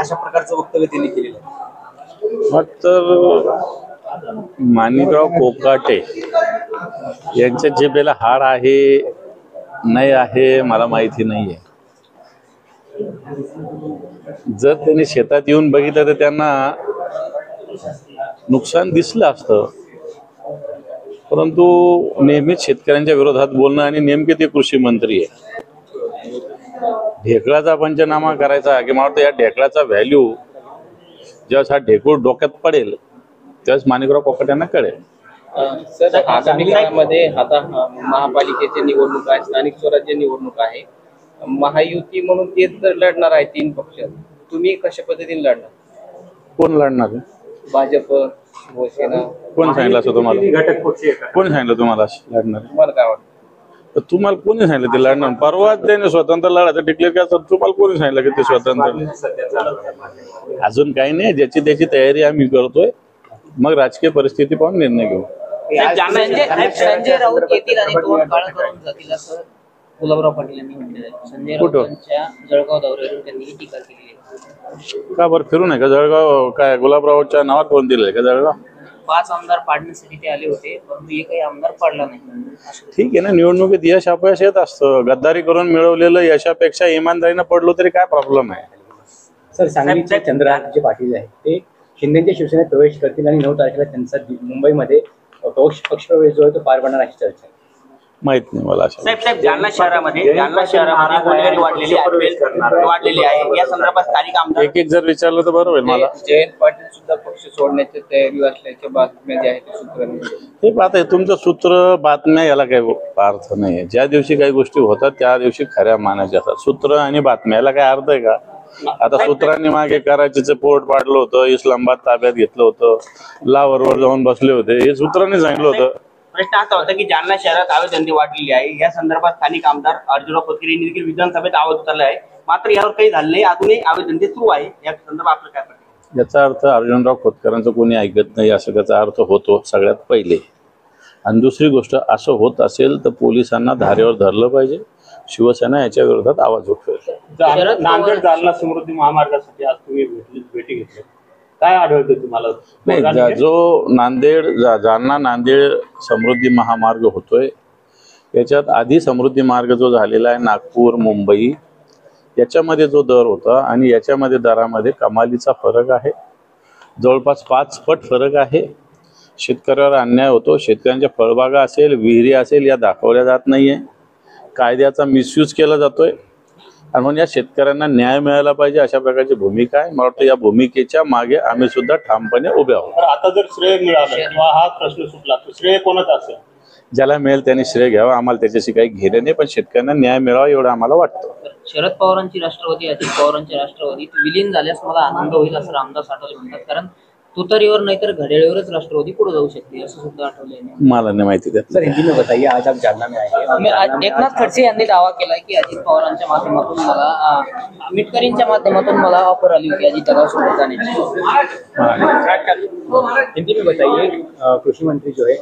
अशा प्रकारचं वक्तव्य त्यांनी केलेलं आहे। मग तर माणिकराव कोकाटे यांच्या जिभेला हाड आहे नाही आहे मला माहिती नाहीये। जर त्यांनी शेतात येऊन बघितलं तर त्यांना नुकसान दिसलं असतं, परंतु नेहमीच शेतकऱ्यांच्या विरोधात बोलणं आणि नेमके ते कृषी मंत्री आहे। ढेकळाचा पंचनामा करायचा की मला वाटतं या ढेकळाचा व्हॅल्यू ज्यावेळेस हा ढेकूळ डोक्यात पडेल त्यावेळेस माणिकराव कोकाट्यांना कळेल। सर, आगामी काळामध्ये आता महापालिकेची निवडणूक आहे, स्थानिक स्वराज्य निवडणूक आहे, महायुती म्हणून ते लढणार आहे 3 पक्ष, तुम्ही कशा पद्धतीने लढणार? कोण लढणार आहे? भाजप, शिवसेना? कोण सांगितलं असं तुम्हाला? कोण सांगितलं तुम्हाला लढणार? तुम्हाला काय वाटतं? तर तुम्हाला कोणी सांगितलं ते लढणार? परवा त्याने स्वतंत्र लढायचं डिक्लेअर केलं, तुम्हाला कोणी सांगितलं की ते स्वतंत्र? अजून काही नाही, ज्याची त्याची तयारी आम्ही करतोय, मग राजकीय परिस्थिती पाहून निर्णय घेऊ। संजय राऊत येतील आणि तोंड काळं करून जातील असं गुलाबराव पाटील यांनी म्हटलेलं आहे। संजय राऊतांच्या जळगाव दौऱ्यावरून त्यांनी टीका केली आहे। का बरं फिरू नये का जळगाव? काय गुलाबरावच्या नावात कोण दिलंय का जळगाव? 5 आमदार पाडण्यासाठी ते आले होते, परंतु एकही आमदार पाडला नाही। ठीक आहे ना, निवडणुकीत यश अपयश येत असतं। गद्दारी करून मिळवलेलं यशापेक्षा इमानदारीनं पडलो तरी काय प्रॉब्लेम आहे? सर, सांगलीचे चंद्रकांत पाटील आहे ते शिंदेच्या शिवसेनेत प्रवेश करतील आणि 9 तारखेला त्यांचा मुंबईमध्ये पक्षप्रवेश जो आहे तो पार पडणार अशी चर्चा आहे। माहित नाही मला। साहेब, जालना शहरामध्ये गुन्हेगारी वाढलेली आहे, या संदर्भात स्थानिक आमदार एक जर विचारलं तर बरोबर होईल मला। जयंत पाटील सुद्धा पक्ष सोडण्याची तयारी असल्याच्या बातम्या ज्या आहेत सूत्रांनी हे पाहत आहे, तुमचं सूत्र बातम्या याला काही अर्थ नाही। ज्या दिवशी काही गोष्टी होतात त्या दिवशी खऱ्या मानायच्या असतात। सूत्र आणि बातम्या याला काय अर्थ आहे का? आता सूत्रांनी मागे कराचीचं पोर्ट पाडलं होतं, इस्लामाबाद ताब्यात घेतलं होतं, लाहोरवर जाऊन बसले होते, हे सूत्रांनी सांगितलं होतं। प्रश्न असा होता की जालना शहरात अवैध धंदे वाढलेली आहे, या संदर्भात स्थानिक आमदार अर्जुनराव खोतकर यांनी देखील विधानसभेत आवाज उचलला आहे, मात्र यावर काही झालं नाही, अजूनही अवैध धंदे सुरू आहे। या संदर्भात आपलं काय म्हणणं? याचा अर्थ अर्जुनराव खोतकरांचं कोणी ऐकत नाही असं त्याचा अर्थ होतो सगळ्यात पहिले। आणि दुसरी गोष्ट, असं होत असेल तर पोलिसांना धारेवर धरलं पाहिजे, शिवसेना याच्या विरोधात आवाज उठवेल। नांदेड जालना समृद्धी महामार्गासाठी आज तुम्ही भेटी घेतली, काय आढळतं तुम्हाला? नाही, जो जालना नांदेड समृद्धी महामार्ग होतोय याच्यात आधी समृद्धी मार्ग जो झालेला आहे नागपूर मुंबई, याच्यामध्ये जो दर होता आणि याच्यामध्ये दरामध्ये कमालीचा फरक आहे, जवळपास 5 पट फरक आहे। शेतकऱ्यावर अन्याय होतो, शेतकऱ्यांच्या फळबागा असेल विहिरी असेल या दाखवल्या जात नाहीये, कायद्याचा मिसयूज केला जातोय आणि म्हणून या शेतकऱ्यांना न्याय मिळाला पाहिजे अशा प्रकारची भूमिका आहे। मला वाटतं या भूमिकेच्या मागे आम्ही सुद्धा ठामपणे उभे आहोत। आता जर श्रेय मिळालं किंवा हा प्रश्न सुटला तर श्रेय कोणाचं असेल? ज्याला मिळेल त्याने श्रेय घ्यावं, आम्हाला त्याच्याशी काही घेणं नाही, पण शेतकऱ्यांना न्याय मिळावा एवढं आम्हाला वाटतं। शरद पवारांची राष्ट्रवादी अजित पवारांची राष्ट्रवादी विलीन झाल्यास मला आनंद होईल असं रामदास आठवले म्हणतात, कारण तुतारीवर नाही तर घड्याळीवरच राष्ट्रवादी पुढे जाऊ शकते असं सुद्धा आठवले। मला नाही माहिती त्यात। सर, हिंदी में बताइए, आज आप जालना में आए। एकनाथ खडसे यांनी दावा केलाय की अजित पवारांच्या माध्यमातून मला मिटकरींच्या माध्यमातून मला ऑफर आली होती अजितदादा सोबत जाण्याची। हिंदी में बताइए, कृषि मंत्री जो है